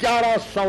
1100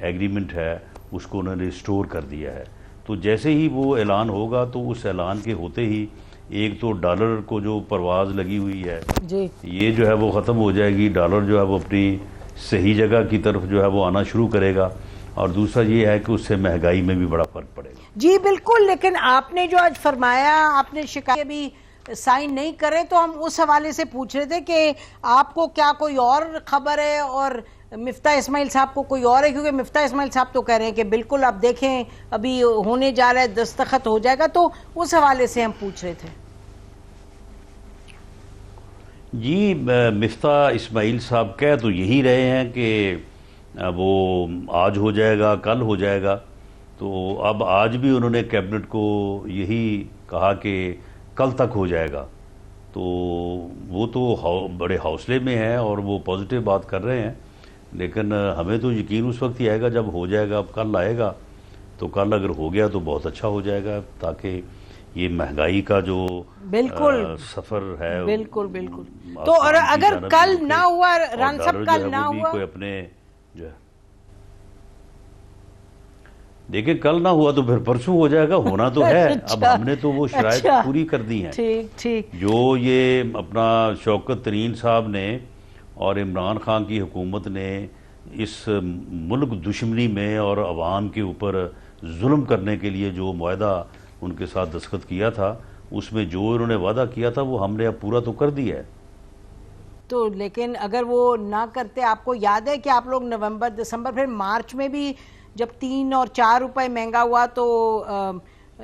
agreement ہے اس کو انہوں نے ریسٹور کر دیا ہے. تو جیسے ہی وہ اعلان ہوگا تو اس اعلان کے ہوتے ہی ایک تو ڈالر کو جو پرواز لگی ہوئی ہے جی یہ جو ہے وہ ختم ہو جائے گی, ڈالر جو ہے وہ اپنی صحیح جگہ کی طرف جو ہے وہ آنا شروع کرے گا, اور دوسرا یہ ہے کہ اس سے مہنگائی میں بھی بڑا فرق پڑے گا. جی بالکل, لیکن آپ نے جو آج فرمایا, آپ نے شکایت بھی سائن نہیں کرے, تو ہم اس حوالے سے پوچھ رہے تھے کہ آپ کو کیا کوئی اور خبر ہے اور مفتاح اسماعیل صاحب کو کوئی اور ہے, کیونکہ مفتاح اسماعیل صاحب تو کہہ رہے ہیں کہ بالکل آپ دیکھیں ابھی ہونے جا رہا ہے, دستخط ہو جائے گا, تو اس حوالے سے ہم پوچھ رہے تھے. جی مفتاح اسماعیل صاحب کہہ تو یہی رہے ہیں کہ وہ آج ہو جائے گا, کل ہو جائے گا, تو اب آج بھی انہوں نے کیبنٹ کو یہی کہا کہ کل تک ہو جائے گا. تو وہ تو بڑے حوصلے میں ہیں اور وہ پازیٹیو بات کر رہے ہیں, لیکن ہمیں تو یقین اس وقت ہی آئے گا جب ہو جائے گا. اب کل آئے گا تو کل اگر ہو گیا تو بہت اچھا ہو جائے گا, تاکہ یہ مہنگائی کا جو بالکل سفر ہے بالکل بالکل. تو اور اگر کل نہ ہوا ران صاحب, کل نہ ہوا, کوئی اپنے جو ہے دیکھیں کل نہ ہوا تو پھر پرسوں ہو جائے گا, ہونا تو ہے. اب ہم نے تو وہ شرائط پوری کر دی ہیں. ٹھیک ٹھیک. جو یہ اپنا شوکت ترین صاحب نے اور عمران خان کی حکومت نے اس ملک دشمنی میں اور عوام کے اوپر ظلم کرنے کے لیے جو معاہدہ ان کے ساتھ دستخط کیا تھا, اس میں جو انہوں نے وعدہ کیا تھا وہ ہم نے اب پورا تو کر دیا ہے. تو لیکن اگر وہ نہ کرتے, آپ کو یاد ہے کہ آپ لوگ نومبر دسمبر پھر مارچ میں بھی جب 3 اور 4 روپے مہنگا ہوا تو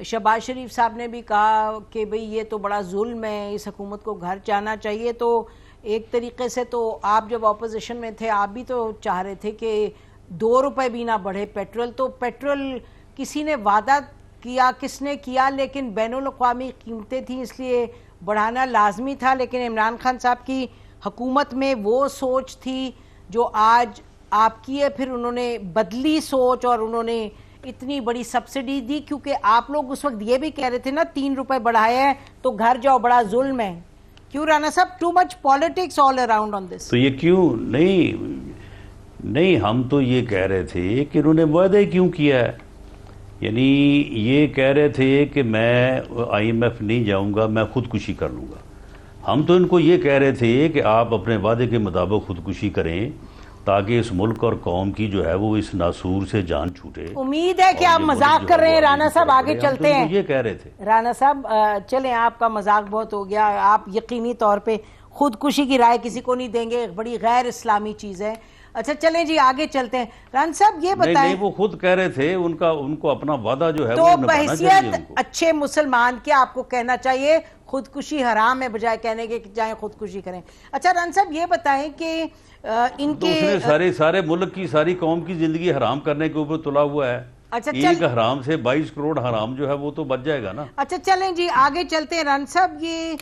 شہباز شریف صاحب نے بھی کہا کہ بھئی یہ تو بڑا ظلم ہے, اس حکومت کو گھر جانا چاہیے. تو ایک طریقے سے تو آپ جب اپوزیشن میں تھے آپ بھی تو چاہ رہے تھے کہ 2 روپے بھی نہ بڑھے پیٹرول. تو پیٹرول کسی نے وعدہ کیا, کس نے کیا, لیکن بین الاقوامی قیمتیں تھیں اس لیے بڑھانا لازمی تھا. لیکن عمران خان صاحب کی حکومت میں وہ سوچ تھی جو آج آپ کی ہے, پھر انہوں نے بدلی سوچ اور انہوں نے اتنی بڑی سبسڈی دی, کیونکہ آپ لوگ اس وقت یہ بھی کہہ رہے تھے نا 3 روپے بڑھائے ہیں تو گھر جاؤ, بڑا ظلم ہے. کیوں رانا صاحب, too much politics all around on this. تو یہ کیوں نہیں, ہم تو یہ کہہ رہے تھے کہ انہوں نے وعدہ کیوں کیا ہے. یعنی یہ کہہ رہے تھے کہ میں IMF نہیں جاؤں گا, میں خودکشی کر لوں گا. ہم تو ان کو یہ کہہ رہے تھے کہ آپ اپنے وعدے کے مطابق خودکشی کریں تاکہ اس ملک اور قوم کی جو ہے وہ اس ناسور سے جان چھوٹے. امید ہے کہ آپ مذاق کر رہے ہیں رانا صاحب, آگے چلتے ہیں. یہ کہہ رہے تھے رانا صاحب چلیں, آپ کا مذاق بہت ہو گیا. آپ یقینی طور پہ خودکشی کی رائے کسی کو نہیں دیں گے, بڑی غیر اسلامی چیز ہے. اچھا چلیں جی آگے چلتے ہیں. ران صاحب یہ بتائیں, نہیں وہ خود کہہ رہے تھے, ان کو اپنا وعدہ جو ہے تو وہ نبھانا چاہیے. بحیثیت اچھے مسلمان کے آپ کو کہنا چاہیے خودکشی حرام ہے بجائے کہنے کے کہ جائیں خودکشی کریں. اچھا ران صاحب یہ بتائیں کہ ان کے اس نے سارے ملک کی ساری قوم کی زندگی حرام کرنے کے اوپر تلا ہوا ہے. ایک حرام سے 22 کروڑ حرام جو ہے وہ تو بچ جائے گا نا. اچھا چلیں جی آگے چلتے ہیں. ران صاحب یہ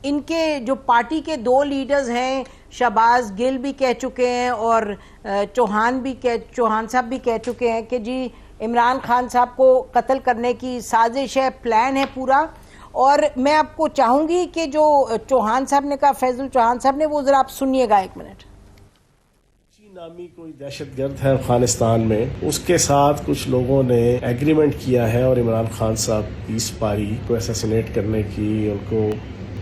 ان کے جو پارٹی کے 2 لیڈرز ہیں, شہباز گل بھی کہہ چکے ہیں اور چوہان صاحب بھی کہہ چکے ہیں کہ جی عمران خان صاحب کو قتل کرنے کی سازش ہے, پلان ہے پورا. اور میں آپ کو چاہوں گی کہ جو چوہان صاحب نے کہا, فیضل چوہان صاحب نے, وہ ذرا آپ سنیے گا 1 منٹ. نامی کوئی دہشت گرد ہے افغانستان میں, اس کے ساتھ کچھ لوگوں نے ایگریمنٹ کیا ہے اور عمران خان صاحب 20 پاری کو ایساسینیٹ کرنے کی, ان کو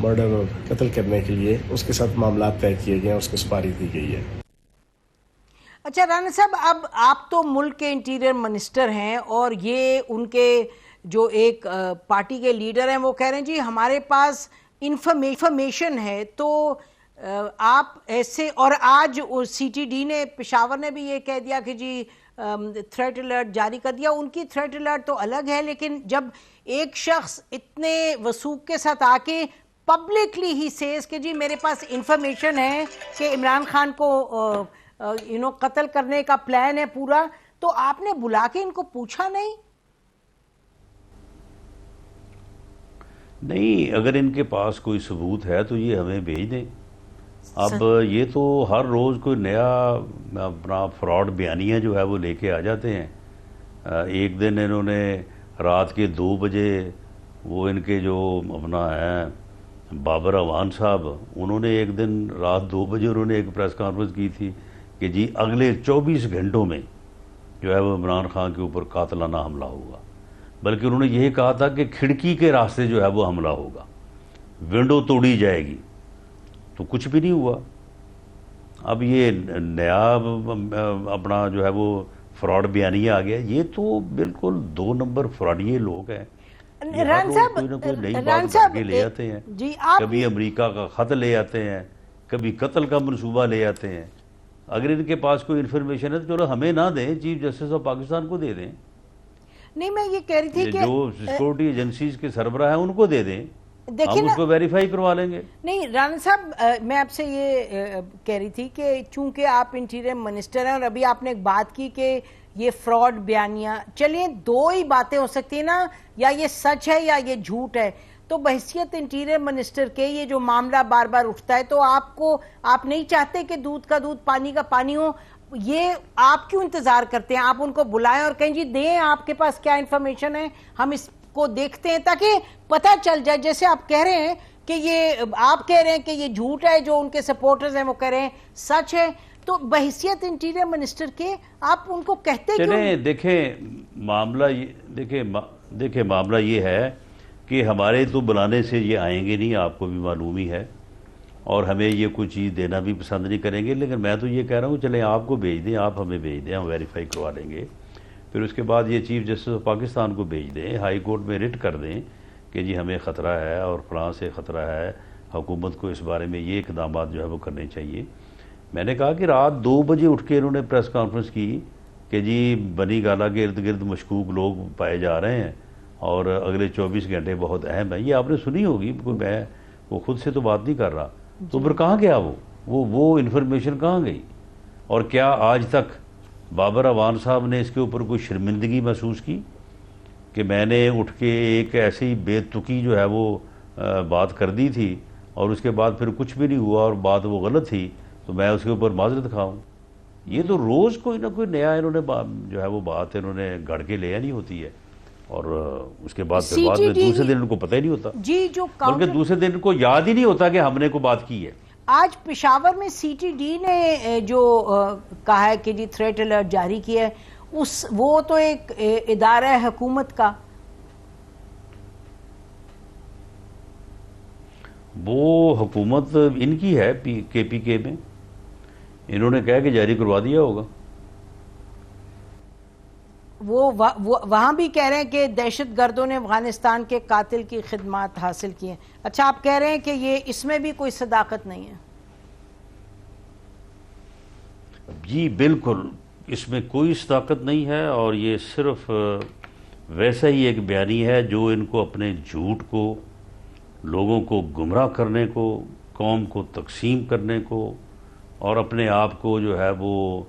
مرڈر اور قتل کرنے کے لیے اس کے ساتھ معاملات طے کیے گئے ہیں, اس کو سپاری دی گئی ہے. اچھا رانا صاحب, اب آپ تو ملک کے انٹیریئر منسٹر ہیں اور یہ ان کے جو ایک پارٹی کے لیڈر ہیں وہ کہہ رہے ہیں جی ہمارے پاس انفارمیشن ہے. تو آپ ایسے, اور آج CTD نے پشاور نے بھی یہ کہہ دیا کہ جی تھریٹ الرٹ جاری کر دیا. ان کی تھریٹ الرٹ تو الگ ہے, لیکن جب ایک شخص اتنے وثوق کے ساتھ آ کے پبلکلی ہی سیز کہ جی میرے پاس انفارمیشن ہے کہ عمران خان کو قتل کرنے کا پلان ہے پورا, تو آپ نے بلا کے ان کو پوچھا نہیں؟ نہیں, اگر ان کے پاس کوئی ثبوت ہے تو یہ ہمیں بھیج دیں. اب یہ تو ہر روز کوئی نیا اپنا فراڈ بیانیہ جو ہے وہ لے کے آ جاتے ہیں. ایک دن انہوں نے رات کے 2 بجے وہ ان کے جو اپنا ہے بابر اوان صاحب, انہوں نے ایک دن رات 2 بجے انہوں نے ایک پریس کانفرنس کی تھی کہ جی اگلے 24 گھنٹوں میں جو ہے وہ عمران خان کے اوپر قاتلانہ حملہ ہوگا، بلکہ انہوں نے یہ کہا تھا کہ کھڑکی کے راستے جو ہے وہ حملہ ہوگا، ونڈو توڑی جائے گی، تو کچھ بھی نہیں ہوا۔ اب یہ نیا اپنا جو ہے وہ فراڈ بیانیہ آ گیا، یہ تو بالکل 2 نمبر فراڈیے لوگ ہیں۔ ران صاحب، کوئی نہ کوئی نئی ران بات صاحب، بھر کے لے آتے ہیں، جی آپ کبھی امریکہ کا خط لے آتے ہیں، کبھی قتل کا منصوبہ لے آتے ہیں۔ اگر ان کے پاس کوئی انفارمیشن ہے تو چلو ہمیں نہ دیں، چیف جسٹس آف پاکستان کو دے دیں، نہیں میں یہ کہہ رہی تھی کہ جو سیکورٹی ایجنسیز کے سربراہ ہیں ان کو دے دیں، دیکھیں ہم اس کو ویریفائی کروا لیں گے۔ نہیں رانا صاحب، میں آپ سے یہ کہہ رہی تھی کہ چونکہ آپ انٹیریئر منسٹر ہیں اور ابھی آپ نے ایک بات کی کہ یہ فراڈ بیانیہ، چلیے 2 ہی باتیں ہو سکتی ہیں نا، یا یہ سچ ہے یا یہ جھوٹ ہے، تو بحیثیت انٹیریئر منسٹر کے یہ جو معاملہ بار بار اٹھتا ہے تو آپ نہیں چاہتے کہ دودھ کا دودھ پانی کا پانی ہو؟ یہ آپ کیوں انتظار کرتے ہیں؟ آپ ان کو بلائیں اور کہیں جی دیں آپ کے پاس کیا انفارمیشن ہے، ہم اس کو دیکھتے ہیں، تاکہ پتہ چل جائے۔ جیسے آپ کہہ رہے ہیں کہ یہ آپ کہہ رہے ہیں کہ یہ جھوٹ ہے، جو ان کے سپورٹرز ہیں وہ کہہ رہے ہیں سچ ہے، تو بحیثیت انٹیریئر منسٹر کے آپ ان کو کہتے کیوں؟ چلیں دیکھیں معاملہ یہ ہے کہ ہمارے تو بلانے سے یہ آئیں گے نہیں، آپ کو بھی معلوم ہی ہے، اور ہمیں یہ کوئی چیز دینا بھی پسند نہیں کریں گے، لیکن میں تو یہ کہہ رہا ہوں چلیں آپ کو بھیج دیں، آپ ہمیں بھیج دیں، ہم ویریفائی کروا لیں گے، پھر اس کے بعد یہ چیف جسٹس آف پاکستان کو بھیج دیں، ہائی کورٹ میں رٹ کر دیں کہ جی ہمیں خطرہ ہے اور فلاں سے خطرہ ہے، حکومت کو اس بارے میں یہ اقدامات جو ہے وہ کرنے چاہیے۔ میں نے کہا کہ رات 2 بجے اٹھ کے انہوں نے پریس کانفرنس کی کہ جی بنی گالا کے ارد گرد مشکوک لوگ پائے جا رہے ہیں اور اگلے 24 گھنٹے بہت اہم ہیں، یہ آپ نے سنی ہوگی، میں وہ خود سے تو بات نہیں کر رہا، تو پھر کہاں گیا وہ انفارمیشن کہاں گئی؟ اور کیا آج تک بابر اعوان صاحب نے اس کے اوپر کوئی شرمندگی محسوس کی کہ میں نے اٹھ کے ایک ایسی بے تکی جو ہے وہ بات کر دی تھی اور اس کے بعد پھر کچھ بھی نہیں ہوا اور بات وہ غلط تھی تو میں اس کے اوپر معذرت کھاؤں؟ یہ تو روز کوئی نہ کوئی نیا انہوں نے جو ہے وہ بات انہوں نے گھڑ کے لے آنی ہوتی ہے، اور اس کے بعد پھر بعد میں دوسرے دن ان کو پتہ ہی نہیں ہوتا، جی جو بلکہ دوسرے دن ان کو یاد ہی نہیں ہوتا کہ ہم نے کوئی بات کی ہے۔ آج پشاور میں سی ٹی ڈی نے جو کہا ہے کہ جی تھریٹ الرٹ جاری کیا ہے، وہ تو ایک ادارہ ہے حکومت کا، وہ حکومت ان کی ہے کے پی کے میں، انہوں نے کہا کہ جاری کروا دیا ہوگا۔ وہ وہاں بھی کہہ رہے ہیں کہ دہشت گردوں نے افغانستان کے قاتل کی خدمات حاصل کی ہیں۔ اچھا آپ کہہ رہے ہیں کہ یہ اس میں بھی کوئی صداقت نہیں ہے؟ جی بالکل، اس میں کوئی صداقت نہیں ہے، اور یہ صرف ویسا ہی ایک بیانی ہے جو ان کو اپنے جھوٹ کو، لوگوں کو گمراہ کرنے کو، قوم کو تقسیم کرنے کو، اور اپنے آپ کو جو ہے وہ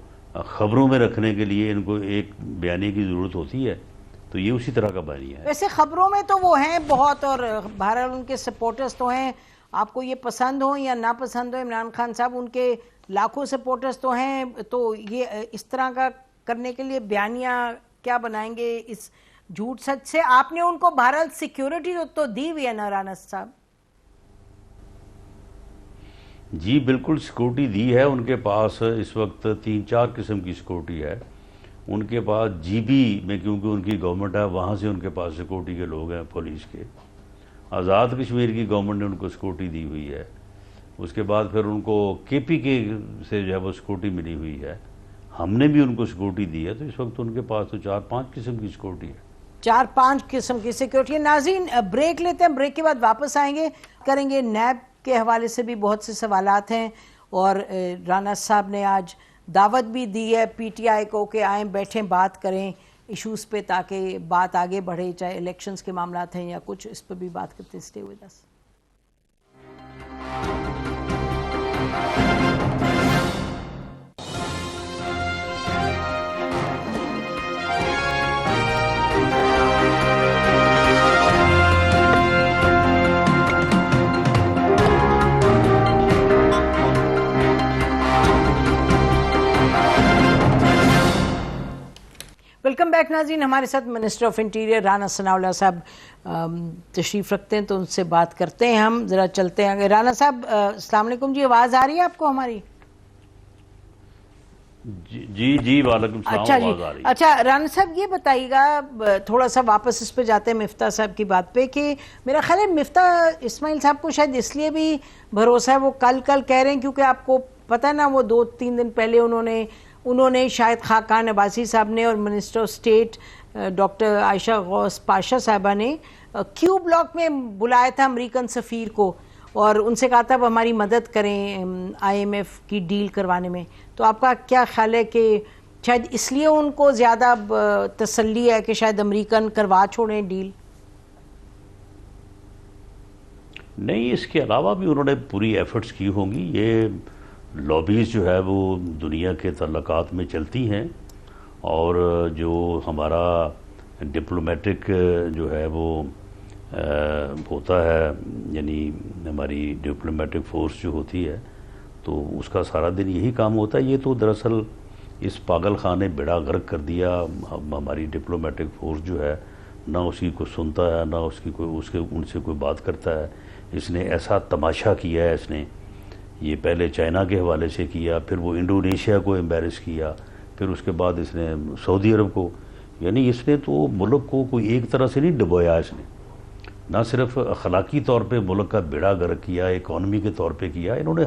خبروں میں رکھنے کے لیے ان کو ایک بیانی کی ضرورت ہوتی ہے، تو یہ اسی طرح کا بیانیہ ہے۔ ویسے خبروں میں تو وہ ہیں بہت، اور بہرحال ان کے سپورٹرز تو ہیں، آپ کو یہ پسند ہو یا نہ پسند ہو عمران خان صاحب، ان کے لاکھوں سپورٹرز تو ہیں، تو یہ اس طرح کا کرنے کے لیے بیانیہ کیا بنائیں گے اس جھوٹ سچ سے؟ آپ نے ان کو بہرحال سیکیورٹی تو دی ہوئی ہے نا رانا صاحب؟ جی بالکل سیکورٹی دی ہے، ان کے پاس اس وقت 3-4 قسم کی سیکورٹی ہے، ان کے پاس جی بی میں کیونکہ ان کی گورنمنٹ ہے وہاں سے ان کے پاس سیکورٹی کے لوگ ہیں، پولیس کے، آزاد کشمیر کی گورنمنٹ نے ان کو سیکورٹی دی ہوئی ہے، اس کے بعد پھر ان کو کے پی کے سے جو ہے وہ سیکورٹی ملی ہوئی ہے، ہم نے بھی ان کو سیکورٹی دی ہے، تو اس وقت ان کے پاس تو 4-5 قسم کی سیکورٹی ہے۔ 4-5 قسم کی سیکورٹی ہے۔ ناظرین بریک لیتے ہیں، بریک کے بعد واپس آئیں گے، کریں گے نیب کے حوالے سے بھی بہت سے سوالات ہیں، اور رانا صاحب نے آج دعوت بھی دی ہے پی ٹی آئی کو کہ آئیں بیٹھیں بات کریں ایشوز پہ، تاکہ بات آگے بڑھے، چاہے الیکشنز کے معاملات ہیں یا کچھ، اس پہ بھی بات کرتے۔ Stay with us. Welcome back ناظرین، ہمارے ساتھ minister of interior Rana Sanaullah صاحب تشریف رکھتے ہیں، تو ان سے بات کرتے ہیں، ہم ذرا چلتے ہیں۔ رانا صاحب السلام علیکم جی، آواز آ رہی ہے آپ کو ہماری؟ جی وعلیکم السلام. اچھا آواز آ رہی ہے. اچھا رانا صاحب یہ بتائیے گا تھوڑا سا واپس اس پہ جاتے ہیں مفتاح صاحب کی بات پہ کہ میرا خیال ہے مفتاح اسماعیل صاحب کو شاید اس لیے بھی بھروسہ ہے وہ کل کہہ رہے ہیں کیونکہ آپ کو پتہ ہے نا وہ 2-3 دن پہلے انہوں نے شاہد خاقان عباسی صاحب نے اور منسٹر آف اسٹیٹ ڈاکٹر عائشہ غوث پاشا صاحبہ نے کیو بلاک میں بلایا تھا امریکن سفیر کو اور ان سے کہا تھا وہ ہماری مدد کریں IMF کی ڈیل کروانے میں. تو آپ کا کیا خیال ہے کہ شاید اس لیے ان کو زیادہ تسلی ہے کہ شاید امریکن کروا چھوڑیں ڈیل؟ نہیں، اس کے علاوہ بھی انہوں نے پوری ایفرٹس کی ہوں گی. یہ لابیز جو ہے وہ دنیا کے تعلقات میں چلتی ہیں اور جو ہمارا ڈپلومیٹک جو ہے وہ ہوتا ہے، یعنی ہماری ڈپلومیٹک فورس جو ہوتی ہے تو اس کا سارا دن یہی کام ہوتا ہے. یہ تو دراصل اس پاگل خان نے بیڑا غرق کر دیا. ہماری ڈپلومیٹک فورس جو ہے نہ اسی کو سنتا ہے نہ ان سے کوئی بات کرتا ہے. اس نے ایسا تماشا کیا ہے، اس نے یہ پہلے چائنا کے حوالے سے کیا، پھر وہ انڈونیشیا کو امبیرس کیا، پھر اس کے بعد اس نے سعودی عرب کو. یعنی اس نے تو ملک کو کوئی ایک طرح سے نہیں ڈبویا. اس نے نہ صرف اخلاقی طور پہ ملک کا بیڑا غرق کیا، اکانومی کے طور پہ کیا. انہوں نے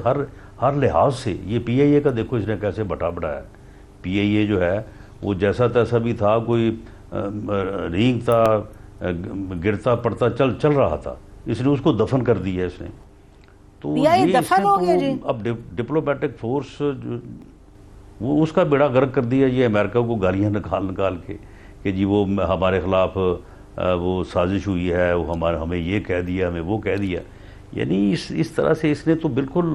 ہر لحاظ سے یہ PIA کا دیکھو اس نے کیسے بٹا بڑھایا. PIA جو ہے وہ جیسا تیسا بھی تھا، کوئی رینگ تھا، گرتا پڑتا چل رہا تھا. اس نے اس کو دفن کر دیا. اس نے تو دفن ہو گیا جی. اب ڈپلومیٹک فورس وہ اس کا بیڑا غرق کر دیا. یہ امریکہ کو گالیاں نکال کے کہ جی وہ ہمارے خلاف وہ سازش ہوئی ہے، وہ ہمیں یہ کہہ دیا، ہمیں وہ کہہ دیا. یعنی اس طرح سے اس نے تو بالکل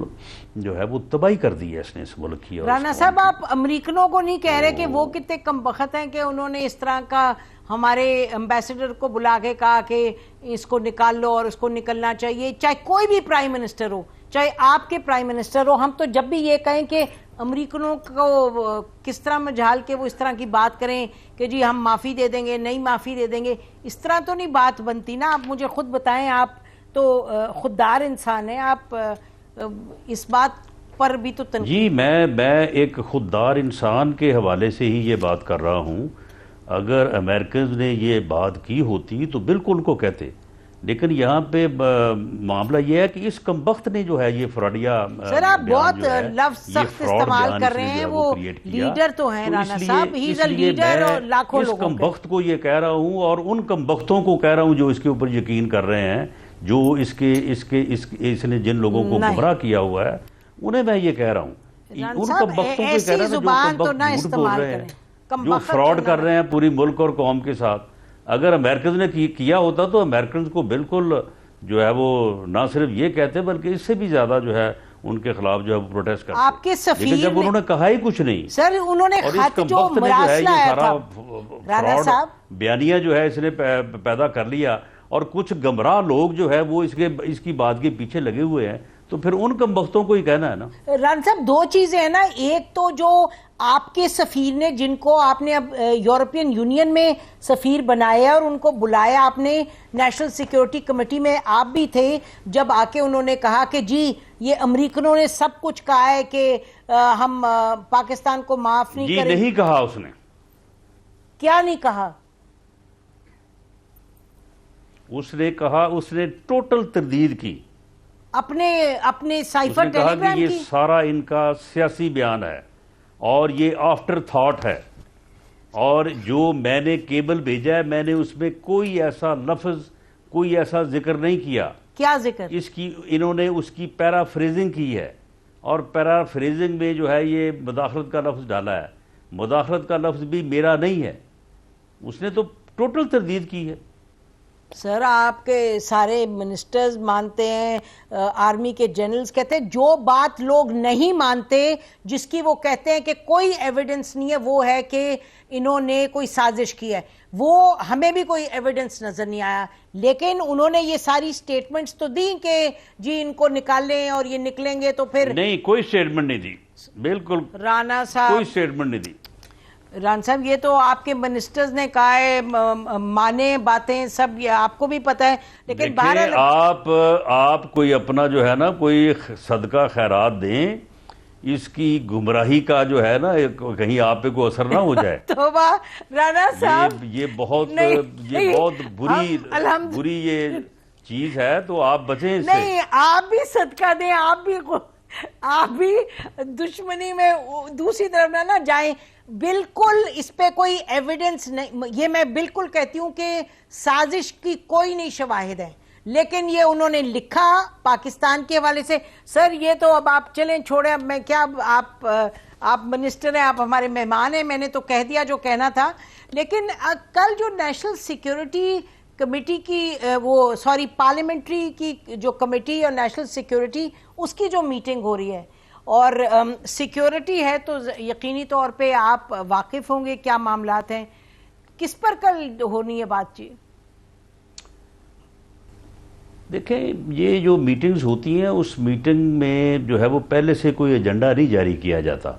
جو ہے وہ تباہی کر دی ہے اس نے اس ملک کی. رانا صاحب آپ امریکنوں کو نہیں کہہ رہے کہ وہ کتنے کم بخت ہیں کہ انہوں نے اس طرح کا ہمارے امبیسڈر کو بلا کے کہا کہ اس کو نکال لو اور اس کو نکلنا چاہیے، چاہے کوئی بھی پرائم منسٹر ہو، چاہے آپ کے پرائم منسٹر ہو. ہم تو جب بھی یہ کہیں کہ امریکنوں کو کس طرح مجھال کے وہ اس طرح کی بات کریں کہ جی ہم معافی دے دیں گے، نہیں معافی دے دیں گے، اس طرح تو نہیں بات بنتی نا. آپ مجھے خود بتائیں، آپ تو خوددار انسان ہیں، آپ اس بات پر بھی تو تنقید. جی میں ایک خوددار انسان کے حوالے سے ہی یہ بات کر رہا ہوں. اگر امریکنز نے یہ بات کی ہوتی تو بالکل ان کو کہتے، لیکن یہاں پہ معاملہ یہ ہے کہ اس کمبخت نے جو ہے یہ فراڈیا سر آپ بہت لفظ سخت استعمال کر رہے ہیں. وہ لیڈر تو ہیں رانا صاحب، ہی از اے لیڈر اور لاکھوں لوگوں کے. اس کمبخت کو یہ کہہ رہا ہوں اور ان کمبختوں کو کہہ رہا ہوں جو اس کے اوپر یقین کر رہے ہیں، جو اس نے جن لوگوں کو گمراہ کیا ہوا ہے انہیں میں یہ کہہ رہا ہوں. ان کمبختوں کو کہہ رہا ہوں جو کمبخت جھوٹ بول رہے ہیں، جو فراڈ کر رہے ہیں پوری ملک اور قوم کے ساتھ. اگر امریکنز نے کیا ہوتا تو امریکنز کو بالکل جو ہے وہ نہ صرف یہ کہتے بلکہ اس سے بھی زیادہ جو ہے ان کے خلاف جو ہے پروٹیسٹ کرتے. آپ کے سفیر لیکن جب انہوں نے کہا ہی کچھ نہیں سر، انہوں نے خط جو مراسلہ آیا تھا رانا صاحب، بیانیہ جو ہے اس نے پیدا کر لیا اور کچھ گمراہ لوگ جو ہے وہ اس کی بات کے پیچھے لگے ہوئے ہیں، تو پھر ان کمبختوں کو ہی کہنا ہے نا. رانا صاحب دو چیزیں ہیں نا، ایک تو جو آپ کے سفیر نے، جن کو آپ نے اب یورپین یونین میں سفیر بنایا اور ان کو بلایا آپ نے نیشنل سیکیورٹی کمیٹی میں، آپ بھی تھے جب آ کے انہوں نے کہا کہ جی یہ امریکنوں نے سب کچھ کہا ہے کہ ہم پاکستان کو معاف نہیں کریں. جی نہیں کہا اس نے. کیا نہیں کہا؟ اس نے کہا، اس نے ٹوٹل تردید کی اپنے سائفر ٹیلی گرام کی. یہ سارا ان کا سیاسی بیان ہے اور یہ آفٹر تھاٹ ہے، اور جو میں نے کیبل بھیجا ہے میں نے اس میں کوئی ایسا لفظ، کوئی ایسا ذکر نہیں کیا. کیا ذکر؟ اس کی انہوں نے اس کی پیرافریزنگ کی ہے، اور پیرافریزنگ میں جو ہے یہ مداخلت کا لفظ ڈالا ہے. مداخلت کا لفظ بھی میرا نہیں ہے، اس نے تو ٹوٹل تردید کی ہے. سر آپ کے سارے منسٹرز مانتے ہیں، آرمی کے جنرلز کہتے ہیں جو بات لوگ نہیں مانتے، جس کی وہ کہتے ہیں کہ کوئی ایویڈنس نہیں ہے، وہ ہے کہ انہوں نے کوئی سازش کی ہے. وہ ہمیں بھی کوئی ایویڈنس نظر نہیں آیا، لیکن انہوں نے یہ ساری سٹیٹمنٹس تو دی کہ جی ان کو نکالیں اور یہ نکلیں گے. تو پھر نہیں، کوئی سٹیٹمنٹ نہیں دی. بالکل رانا صاحب کوئی سٹیٹمنٹ نہیں دی. ران صاحب یہ تو آپ کے منسٹرز نے کہا ہے، مانے باتیں سب، یہ آپ کو بھی پتہ ہے، لیکن بہرحال آپ کوئی اپنا جو ہے نا کوئی صدقہ خیرات دیں. اس کی گمراہی کا جو ہے نا کہیں آپ پہ کوئی اثر نہ ہو جائے. توبہ رانا صاحب، یہ بہت بری یہ چیز ہے، تو آپ بچیں اس سے. نہیں، آپ بھی صدقہ دیں، آپ بھی دشمنی میں دوسری طرف نہ جائیں. بالکل اس پہ کوئی ایویڈنس نہیں، یہ میں بالکل کہتی ہوں کہ سازش کی کوئی نہیں شواہد ہے، لیکن یہ انہوں نے لکھا پاکستان کے حوالے سے. سر یہ تو اب آپ چلیں چھوڑیں، اب میں کیا، آپ منسٹر ہیں، آپ ہمارے مہمان ہیں، میں نے تو کہہ دیا جو کہنا تھا. لیکن کل جو نیشنل سیکیورٹی کمیٹی کی پارلیمنٹری کی جو کمیٹی اور نیشنل سیکیورٹی اس کی جو میٹنگ ہو رہی ہے، اور سیکیورٹی ہے تو یقینی طور پہ آپ واقف ہوں گے کیا معاملات ہیں، کس پر کل ہونی ہے بات چیت؟ دیکھیں، یہ جو میٹنگز ہوتی ہیں اس میٹنگ میں جو ہے وہ پہلے سے کوئی ایجنڈا نہیں جاری کیا جاتا،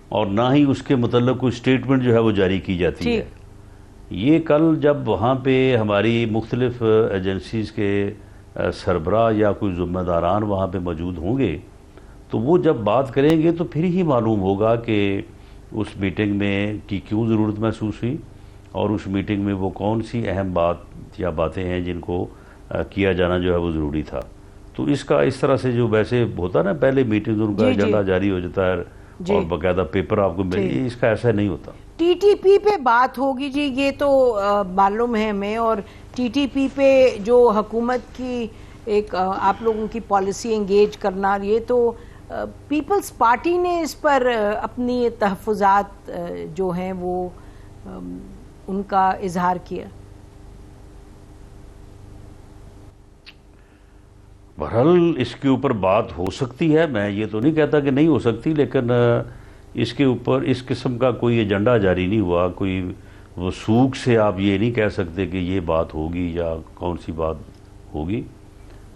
اور نہ ہی اس کے متعلق کوئی سٹیٹمنٹ جو ہے وہ جاری کی جاتی ہے. یہ کل جب وہاں پہ ہماری مختلف ایجنسیز کے سربراہ یا کوئی ذمہ داران وہاں پہ موجود ہوں گے تو وہ جب بات کریں گے تو پھر ہی معلوم ہوگا کہ اس میٹنگ میں کی کیوں ضرورت محسوس ہوئی، اور اس میٹنگ میں وہ کون سی اہم بات یا باتیں ہیں جن کو کیا جانا جو ہے وہ ضروری تھا. تو اس کا اس طرح سے جو ویسے ہوتا نا پہلے میٹنگ ان کا ایجنڈا جاری ہو جاتا ہے اور باقاعدہ پیپر آپ کو ملے، اس کا ایسا نہیں ہوتا. ٹی ٹی پی پہ بات ہوگی جی، یہ تو معلوم ہے ہمیں، اور ٹی ٹی پی پہ جو حکومت کی ایک آپ لوگوں کی پالیسی انگیج کرنا، یہ تو پیپلز پارٹی نے اس پر اپنی تحفظات جو ہیں وہ ان کا اظہار کیا. بہرحال اس کے اوپر بات ہو سکتی ہے، میں یہ تو نہیں کہتا کہ نہیں ہو سکتی، لیکن اس کے اوپر اس قسم کا کوئی ایجنڈا جاری نہیں ہوا. کوئی وثوق سے آپ یہ نہیں کہہ سکتے کہ یہ بات ہوگی یا کون سی بات ہوگی.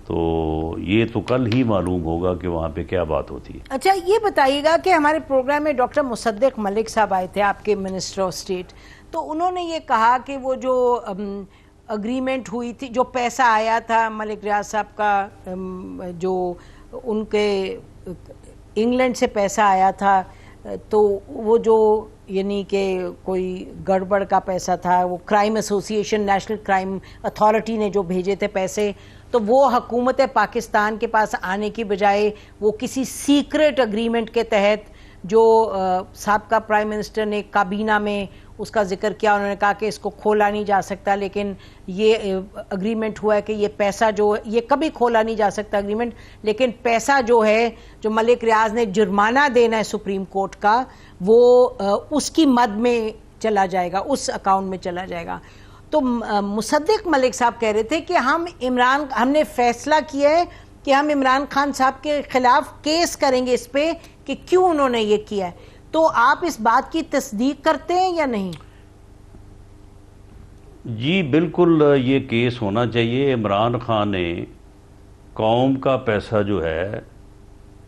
تو یہ تو کل ہی معلوم ہوگا کہ وہاں پہ کیا بات ہوتی ہے. اچھا یہ بتائیے گا کہ ہمارے پروگرام میں ڈاکٹر مصدق ملک صاحب آئے تھے، آپ کے منسٹر آف اسٹیٹ، تو انہوں نے یہ کہا کہ وہ جو اگریمنٹ ہوئی تھی، جو پیسہ آیا تھا ملک ریاض صاحب کا، جو ان کے انگلینڈ سے پیسہ آیا تھا، تو وہ جو یعنی کہ کوئی گڑبڑ کا پیسہ تھا، وہ کرائم ایسوسی ایشن، نیشنل کرائم اتھارٹی نے جو بھیجے تھے پیسے، تو وہ حکومت پاکستان کے پاس آنے کی بجائے وہ کسی سیکرٹ اگریمنٹ کے تحت جو سابقہ پرائم منسٹر نے کابینہ میں اس کا ذکر کیا، انہوں نے کہا کہ اس کو کھولا نہیں جا سکتا، لیکن یہ اگریمنٹ ہوا ہے کہ یہ پیسہ جو یہ کبھی کھولا نہیں جا سکتا اگریمنٹ، لیکن پیسہ جو ہے جو ملک ریاض نے جرمانہ دینا ہے سپریم کورٹ کا، وہ اس کی مد میں چلا جائے گا، اس اکاؤنٹ میں چلا جائے گا. تو مصدق ملک صاحب کہہ رہے تھے کہ ہم نے فیصلہ کیا ہے کہ ہم عمران خان صاحب کے خلاف کیس کریں گے اس پہ کہ کیوں انہوں نے یہ کیا ہے. تو آپ اس بات کی تصدیق کرتے ہیں یا نہیں؟ جی بالکل، یہ کیس ہونا چاہیے. عمران خان نے قوم کا پیسہ جو ہے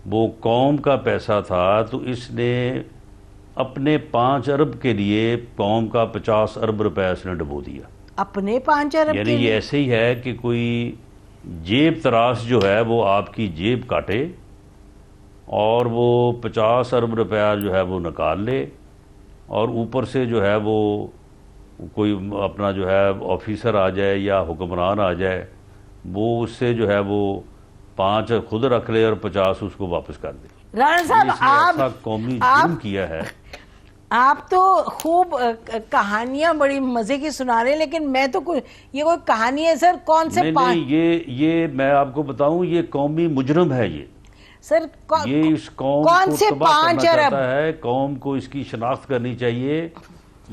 وہ قوم کا پیسہ تھا، تو اس نے اپنے 5 ارب کے لیے قوم کا 50 ارب روپے اس نے ڈبو دیا. اپنے 5 ارب یعنی یہ ایسے ہی ہے کہ کوئی جیب تراش جو ہے وہ آپ کی جیب کاٹے اور وہ 50 ارب روپیہ جو ہے وہ نکال لے، اور اوپر سے جو ہے وہ کوئی اپنا جو ہے آفیسر آ جائے یا حکمران آ جائے، وہ اس سے جو ہے وہ 5 خود رکھ لے اور 50 اس کو واپس کر دے. رانا صاحب ایسا قومی جرم کیا ہے. آپ تو خوب کہانیاں بڑی مزے کی سنا رہے ہیں، لیکن میں تو یہ کوئی کہانی ہے سر؟ کون سے یہ میں آپ کو بتاؤں، یہ قومی مجرم ہے. یہ سر یہ اس قوم کو تباہ کرنا چاہتا ہے. قوم کو اس کی شناخت کرنی چاہیے.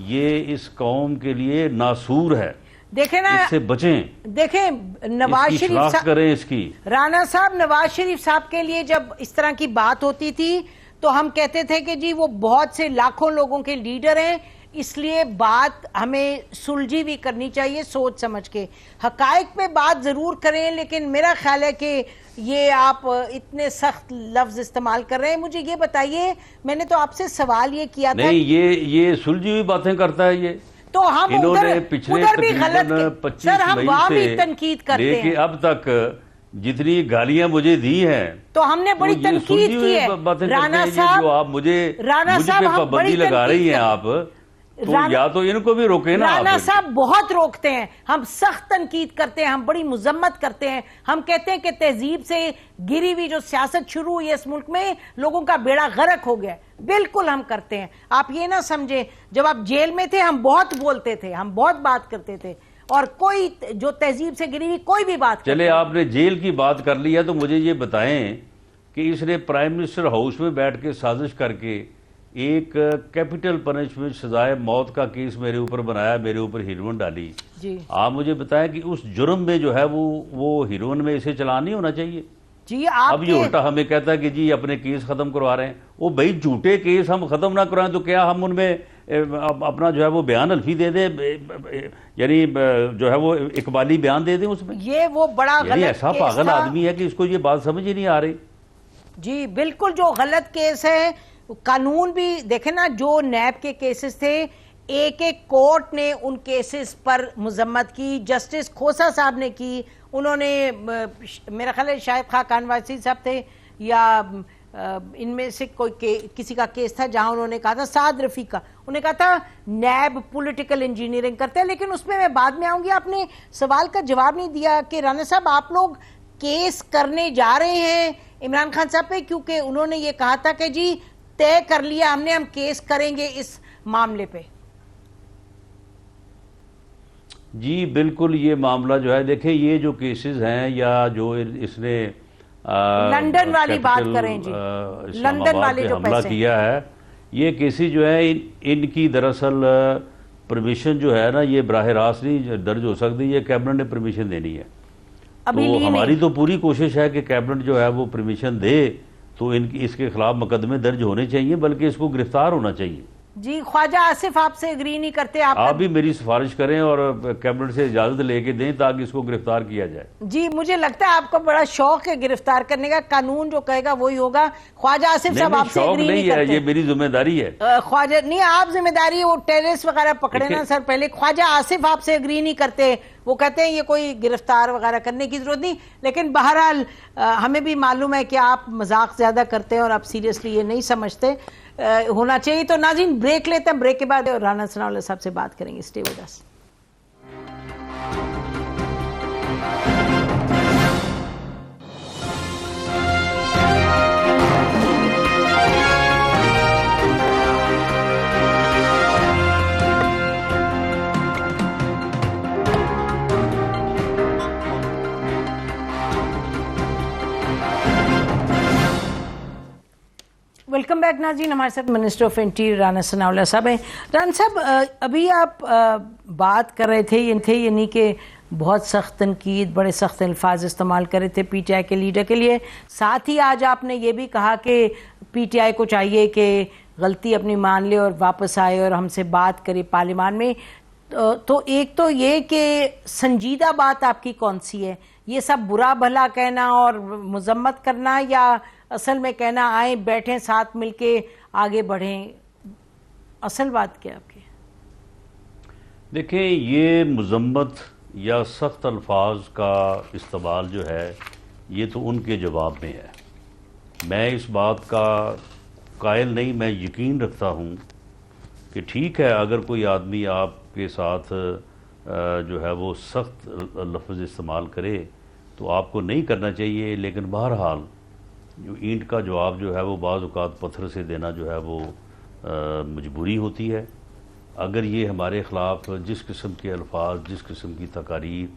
یہ اس قوم کے لیے ناسور ہے. دیکھیں نا، اس سے بچیں. دیکھیں نواز شریف صاحب کریں اس کی. رانا صاحب نواز شریف صاحب کے لیے جب اس طرح کی بات ہوتی تھی تو ہم کہتے تھے کہ جی وہ بہت سے لاکھوں لوگوں کے لیڈر ہیں، اس لیے بات ہمیں سلجھی بھی کرنی چاہیے سوچ سمجھ کے. حقائق پہ بات ضرور کریں، لیکن میرا خیال ہے کہ یہ آپ اتنے سخت لفظ استعمال کر رہے ہیں. مجھے یہ بتائیے، میں نے تو آپ سے سوال یہ کیا تھا. نہیں، یہ سلجھی ہوئی باتیں کرتا ہے یہ. تو ہم ادھر بھی غلط، سر ہم وہاں بھی تنقید کرتے ہیں. لیکن اب تک جتنی گالیاں مجھے دی ہیں تو ہم نے بڑی تنقید کی ہے رانا صاحب، جو آپ مجھے پہ پابندی لگا رہی ہیں آپ، تو یا تو ان کو بھی روکے نا. رانا صاحب بہت روکتے ہیں، ہم سخت تنقید کرتے ہیں، ہم بڑی مذمت کرتے ہیں، ہم کہتے ہیں کہ تہذیب سے گری ہوئی جو سیاست شروع ہوئی ہے اس ملک میں لوگوں کا بیڑا غرق ہو گیا، بالکل ہم کرتے ہیں. آپ یہ نہ سمجھیں جب آپ جیل میں تھے ہم بہت بولتے تھے، ہم بہت بات کرتے تھے، اور کوئی جو تہذیب سے گری ہوئی کوئی بھی بات چلے آپ نے جیل کی بات کر لی ہے تو مجھے یہ بتائیں کہ اس نے پرائم منسٹر ہاؤس میں بیٹھ کے سازش کر کے ایک کیپٹل پنشمنٹ سزائے موت کا کیس میرے اوپر بنایا، میرے اوپر ہیروئن ڈالی. جی آپ مجھے بتائیں کہ اس جرم میں جو ہے وہ ہیروئن میں اسے چلان نہیں ہونا چاہیے. جی اب یہ الٹا ہمیں کہتا ہے کہ جی اپنے کیس ختم کروا رہے ہیں. وہ بھائی جھوٹے کیس ہم ختم نہ کروائیں تو کیا ہم ان میں اپنا جو ہے وہ بیان الفی دے دیں، یعنی جو ہے وہ اقبالی بیان دے دیں اس میں؟ یہ وہ بڑا غلط ایسا پاگل آدمی ہے کہ اس کو یہ بات سمجھ ہی نہیں آ رہی. جی بالکل جو غلط کیس ہے، قانون بھی دیکھیں نا، جو نیب کے کیسز تھے ایک ایک کورٹ نے ان کیسز پر مذمت کی. جسٹس کھوسا صاحب نے کی، انہوں نے میرا خیال ہے شاید خاقان واسطی صاحب تھے یا ان میں سے کوئی کسی کا کیس تھا جہاں انہوں نے کہا تھا، سعد رفیق کا، انہوں نے کہا تھا نیب پولیٹیکل انجینئرنگ کرتے ہیں. لیکن اس میں بعد میں آؤں گی، آپ نے سوال کا جواب نہیں دیا کہ رانا صاحب آپ لوگ کیس کرنے جا رہے ہیں عمران خان صاحب پہ، کیونکہ انہوں نے یہ کہا تھا کہ جی طے کر لیا ہم نے، ہم کیس کریں گے اس معاملے پہ. جی بالکل، یہ معاملہ جو ہے دیکھیں یہ جو کیسز ہیں یا جو اس نے لندن والی بات کریں جی، لندن والے جو حملہ کیا ہے، یہ کیسز جو ہے ان کی دراصل پرمیشن جو ہے نا یہ براہ راست نہیں درج ہو سکتی، یہ کیبنٹ نے پرمیشن دینی ہے. تو ہماری تو پوری کوشش ہے کہ کیبنٹ جو ہے وہ پرمیشن دے تو اس کے خلاف مقدمے درج ہونے چاہیے، بلکہ اس کو گرفتار ہونا چاہیے. جی خواجہ آصف آپ سے اگری نہیں کرتے، آپ بھی میری سفارش کریں اور کیبنٹ سے اجازت لے کے دیں تاکہ اس کو گرفتار کیا جائے. جی مجھے لگتا ہے آپ کو بڑا شوق ہے گرفتار کرنے کا، قانون جو کہے گا وہی ہوگا. خواجہ آصف صاحب آپ سے اگری نہیں کرتے. یہ میری ذمہ داری ہے. خواجہ نہیں، آپ ذمہ داری وہ ٹیررسٹ وغیرہ پکڑے نا سر پہلے. خواجہ آصف آپ سے اگری نہیں کرتے، وہ کہتے ہیں یہ کوئی گرفتار وغیرہ کرنے کی ضرورت نہیں. لیکن بہرحال ہمیں بھی معلوم ہے کہ آپ مذاق زیادہ کرتے ہیں اور آپ سیریسلی یہ نہیں سمجھتے ہونا چاہیے. تو ناظرین بریک لیتے ہیں، بریک کے بعد رانا ثناء اللہ صاحب سے بات کریں گے. Stay with us. Welcome back ناظرین، ہمارے ساتھ minister of interior Rana Sanaullah صاحب ہیں. رانا صاحب ابھی آپ بات کر رہے تھے یعنی کہ بہت سخت تنقید، بڑے سخت الفاظ استعمال کر رہے تھے پی ٹی آئی کے لیڈر کے لیے. ساتھ ہی آج آپ نے یہ بھی کہا کہ پی ٹی آئی کو چاہیے کہ غلطی اپنی مان لے اور واپس آئے اور ہم سے بات کرے پارلیمان میں. تو ایک تو یہ کہ سنجیدہ بات آپ کی کون سی ہے؟ یہ سب برا بھلا کہنا اور مذمت کرنا، یا اصل میں کہنا آئیں بیٹھیں ساتھ مل کے آگے بڑھیں؟ اصل بات کیا آپ کی؟ دیکھیں یہ مذمت یا سخت الفاظ کا استعمال جو ہے یہ تو ان کے جواب میں ہے. میں اس بات کا قائل نہیں، میں یقین رکھتا ہوں کہ ٹھیک ہے اگر کوئی آدمی آپ کے ساتھ جو ہے وہ سخت لفظ استعمال کرے تو آپ کو نہیں کرنا چاہیے، لیکن بہرحال جو اینٹ کا جواب جو ہے وہ بعض اوقات پتھر سے دینا جو ہے وہ مجبوری ہوتی ہے. اگر یہ ہمارے خلاف جس قسم کے الفاظ، جس قسم کی تقاریر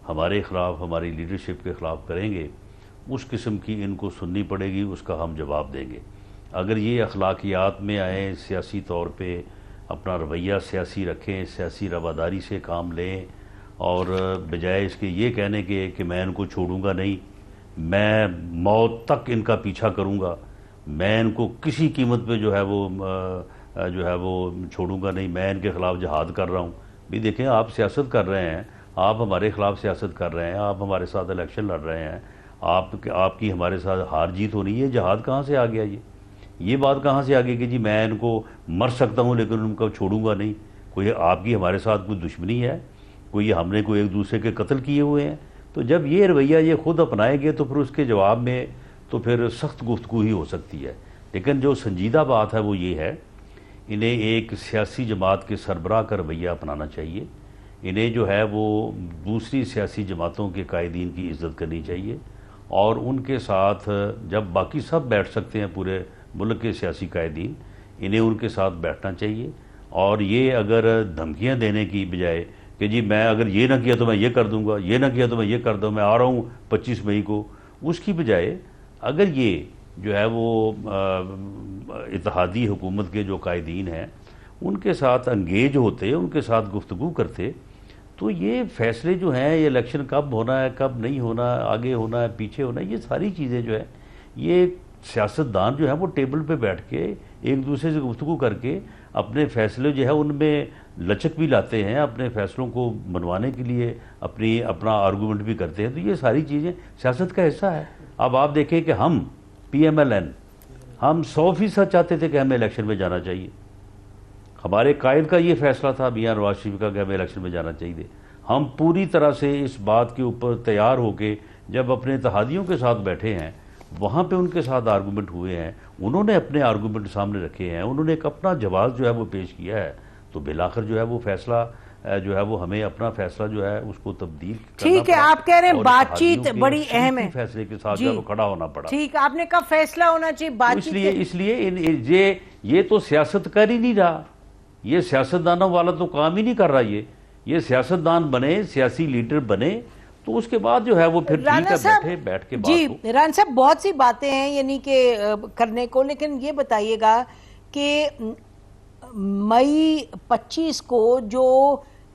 ہمارے خلاف، ہماری لیڈرشپ کے خلاف کریں گے، اس قسم کی ان کو سننی پڑے گی، اس کا ہم جواب دیں گے. اگر یہ اخلاقیات میں آئیں، سیاسی طور پہ اپنا رویہ سیاسی رکھیں، سیاسی رواداری سے کام لیں، اور بجائے اس کے یہ کہنے کے کہ میں ان کو چھوڑوں گا نہیں، میں موت تک ان کا پیچھا کروں گا، میں ان کو کسی قیمت پہ جو ہے وہ چھوڑوں گا نہیں، میں ان کے خلاف جہاد کر رہا ہوں. بھی دیکھیں آپ سیاست کر رہے ہیں، آپ ہمارے خلاف سیاست کر رہے ہیں، آپ ہمارے ساتھ الیکشن لڑ رہے ہیں، آپ کی ہمارے ساتھ ہار جیت ہو رہی ہے، جہاد کہاں سے آ گیا؟ یہ بات کہاں سے آ گئی کہ جی میں ان کو مر سکتا ہوں لیکن ان کو چھوڑوں گا نہیں؟ کوئی آپ کی ہمارے ساتھ کوئی دشمنی ہے؟ کوئی ہم نے کوئی ایک دوسرے کے قتل کیے ہوئے ہیں؟ تو جب یہ رویہ یہ خود اپنائیں گے تو پھر اس کے جواب میں تو پھر سخت گفتگو ہی ہو سکتی ہے. لیکن جو سنجیدہ بات ہے وہ یہ ہے، انہیں ایک سیاسی جماعت کے سربراہ کا رویہ اپنانا چاہیے. انہیں جو ہے وہ دوسری سیاسی جماعتوں کے قائدین کی عزت کرنی چاہیے، اور ان کے ساتھ جب باقی سب بیٹھ سکتے ہیں پورے ملک کے سیاسی قائدین، انہیں ان کے ساتھ بیٹھنا چاہیے. اور یہ اگر دھمکیاں دینے کی بجائے کہ جی میں اگر یہ نہ کیا تو میں یہ کر دوں گا، یہ نہ کیا تو میں یہ کر دوں، میں آ رہا ہوں 25 مئی کو، اس کی بجائے اگر یہ جو ہے وہ اتحادی حکومت کے جو قائدین ہیں ان کے ساتھ انگیج ہوتے، ان کے ساتھ گفتگو کرتے، تو یہ فیصلے جو ہیں یہ الیکشن کب ہونا ہے، کب نہیں ہونا ہے، آگے ہونا ہے، پیچھے ہونا ہے، یہ ساری چیزیں جو ہے یہ سیاستدان جو ہیں وہ ٹیبل پہ بیٹھ کے ایک دوسرے سے گفتگو کر کے اپنے فیصلے جو ہے ان میں لچک بھی لاتے ہیں، اپنے فیصلوں کو منوانے کے لیے اپنا آرگومنٹ بھی کرتے ہیں. تو یہ ساری چیزیں سیاست کا حصہ ہے. اب آپ دیکھیں کہ ہم PMLN ہم 100% چاہتے تھے کہ ہمیں الیکشن میں جانا چاہیے. ہمارے قائد کا یہ فیصلہ تھا میاں نواز شریف کا کہ ہمیں الیکشن میں جانا چاہیے. ہم پوری طرح سے اس بات کے اوپر تیار ہو کے جب اپنے اتحادیوں کے ساتھ بیٹھے ہیں، وہاں پہ ان کے ساتھ آرگومنٹ ہوئے ہیں، انہوں نے اپنے آرگومنٹ سامنے رکھے ہیں، انہوں نے ایک اپنا جواز جو ہے وہ پیش کیا ہے، تو بالآخر جو ہے وہ فیصلہ جو ہے وہ ہمیں اپنا فیصلہ جو ہے اس کو تبدیل کرنا ٹھیک ہے. پڑا آپ کہہ رہے ہیں اور بات اتحادیوں چیت کے بڑی اہم ہے، شریکی فیصلے کے ساتھ جو ہے وہ کھڑا ہونا پڑا. ٹھیک، آپ نے کہا فیصلہ ہونا چاہیے، بات چیت. اس لیے یہ تو سیاست کر ہی نہیں رہا، یہ سیاستدانوں والا تو کام ہی نہیں کر رہا. یہ سیاستدان بنے، سیاسی لیڈر بنے، تو اس کے بعد جو ہے وہ پھر ٹھیک ہے بیٹھ کے بات ہو. جی ران صاحب، بہت سی باتیں ہیں یعنی کہ کرنے کو، لیکن یہ بتائیے گا کہ مئی 25 کو جو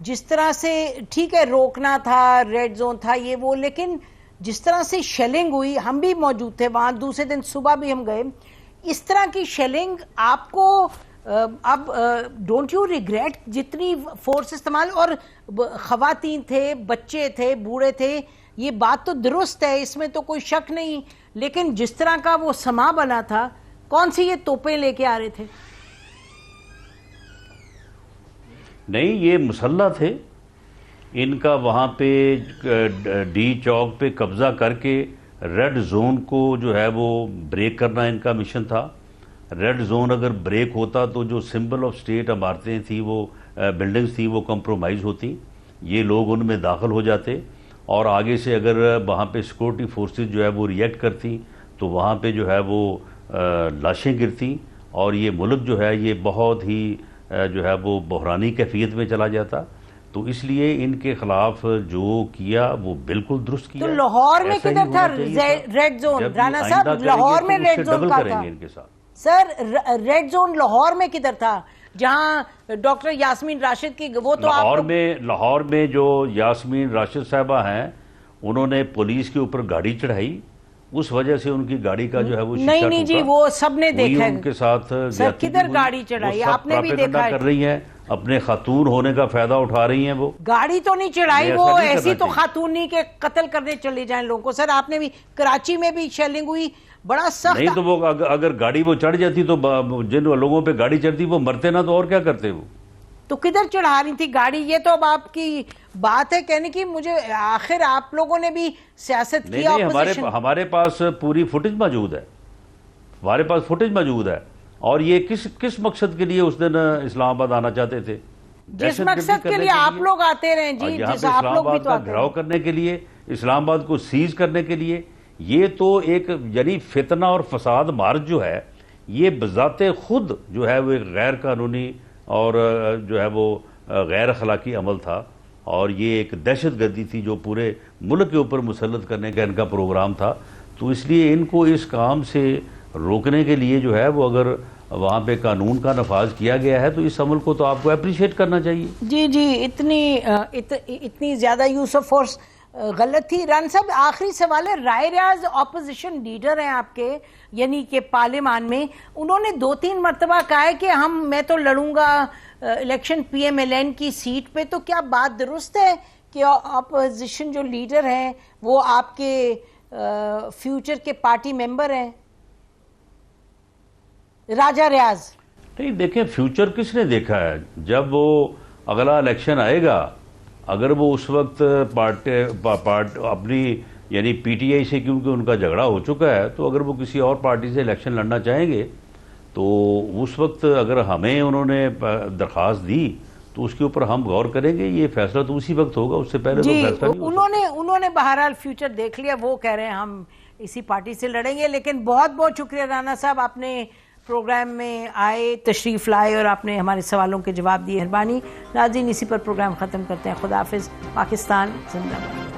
جس طرح سے ٹھیک ہے روکنا تھا، ریڈ زون تھا یہ وہ، لیکن جس طرح سے شیلنگ ہوئی، ہم بھی موجود تھے وہاں، دوسرے دن صبح بھی ہم گئے، اس طرح کی شیلنگ آپ کو اب ڈونٹ یو ریگریٹ جتنی فورس استعمال، اور خواتین تھے، بچے تھے، بوڑھے تھے، یہ بات تو درست ہے، اس میں تو کوئی شک نہیں، لیکن جس طرح کا وہ سما بنا تھا، کون سی یہ توپیں لے کے آ رہے تھے؟ نہیں، یہ مسلح تھے. ان کا وہاں پہ ڈی چوک پہ قبضہ کر کے ریڈ زون کو جو ہے وہ بریک کرنا ان کا مشن تھا. ریڈ زون اگر بریک ہوتا تو جو سمبل آف سٹیٹ عمارتیں تھیں، وہ بلڈنگز تھیں، وہ کمپرومائز ہوتی، یہ لوگ ان میں داخل ہو جاتے، اور آگے سے اگر وہاں پہ سیکورٹی فورسز جو ہے وہ ریئیکٹ کرتی تو وہاں پہ جو ہے وہ لاشیں گرتی، اور یہ ملک جو ہے یہ بہت ہی جو ہے وہ بحرانی کیفیت میں چلا جاتا. تو اس لیے ان کے خلاف جو کیا وہ بالکل درست کیا. تو لاہور میں کدھر تھا ریڈ زون؟ رانا صاحب، لاہور میں ریڈ زون کا تھا سر، ریڈ زون لاہور میں کدھر تھا جہاں ڈاکٹر یاسمین راشد کی وہ تو لاہور میں جو یاسمین راشد صاحبہ ہیں انہوں نے پولیس کے اوپر گاڑی چڑھائی، اس وجہ سے ان کی گاڑی کا جو ہے وہ شیشہ نہیں جی، وہ سب نے دیکھا ہے ان کے ساتھ. سر کدھر گاڑی چڑھائی؟ آپ نے بھی دیکھا ہے. کر رہی ہیں، اپنے خاتون ہونے کا فائدہ اٹھا رہی ہیں. وہ گاڑی تو نہیں چڑھائی، وہ ایسی تو خاتون نہیں کہ قتل کرنے چلے جائیں لوگوں کو. سر آپ نے بھی کراچی میں بھی شیلنگ ہوئی، بڑا سخت. نہیں تو وہ اگر گاڑی وہ چڑھ جاتی تو جن لوگوں پہ گاڑی چڑھتی وہ مرتے نہ، تو اور کیا کرتے وہ؟ تو کدھر چڑھا رہی تھی گاڑی؟ یہ تو اب آپ کی بات ہے کہنے کی. مجھے آخر آپ لوگوں نے بھی سیاست کی، ہمارے پاس پوری فوٹیج موجود ہے، ہمارے پاس فوٹیج موجود ہے. اور یہ کس مقصد کے لیے اس دن اسلام آباد آنا چاہتے تھے؟ جس مقصد کے لیے آپ لوگ آتے رہے جی، جس آپ لوگ بھی تو آتے گھراؤ کرنے کے لیے، اسلام آباد کو سیز کرنے کے لیے. یہ تو ایک یعنی فتنہ اور فساد مارچ جو ہے یہ بذات خود جو ہے وہ ایک غیر قانونی اور جو ہے وہ غیر اخلاقی عمل تھا، اور یہ ایک دہشت گردی تھی جو پورے ملک کے اوپر مسلط کرنے کا ان کا پروگرام تھا. تو اس لیے ان کو اس کام سے روکنے کے لیے جو ہے وہ اگر وہاں پہ قانون کا نفاذ کیا گیا ہے تو اس عمل کو تو آپ کو اپریشیٹ کرنا چاہیے. جی اتنی زیادہ یوز آف فورس غلط تھی. ران صاحب آخری سوال ہے، رائے ریاض اپوزیشن لیڈر ہیں آپ کے، یعنی کہ پارلیمان میں، انہوں نے 2-3 مرتبہ کہا ہے کہ میں تو لڑوں گا الیکشن PMLN کی سیٹ پہ. تو کیا بات درست ہے کہ اپوزیشن جو لیڈر ہیں وہ آپ کے فیوچر کے پارٹی ممبر ہیں؟ راجہ ریاض نہیں، دیکھیں فیوچر کس نے دیکھا ہے؟ جب وہ اگلا الیکشن آئے گا اگر وہ اس وقت اپنی یعنی پی ٹی آئی سے کیونکہ ان کا جھگڑا ہو چکا ہے، تو اگر وہ کسی اور پارٹی سے الیکشن لڑنا چاہیں گے تو اس وقت اگر ہمیں انہوں نے درخواست دی تو اس کے اوپر ہم غور کریں گے. یہ فیصلہ تو اسی وقت ہوگا، اس سے پہلے تو فیصلہ نہیں ہوگا. انہوں نے بہرحال فیوچر دیکھ لیا، وہ کہہ رہے ہیں ہم اسی پارٹی سے لڑیں گے. لیکن بہت بہت شکریہ رانا صاحب، آپ نے پروگرام میں آئے، تشریف لائے اور آپ نے ہمارے سوالوں کے جواب دیے. مہربانی. ناظرین، اسی پر پروگرام ختم کرتے ہیں. خدا حافظ. پاکستان زندہ باد.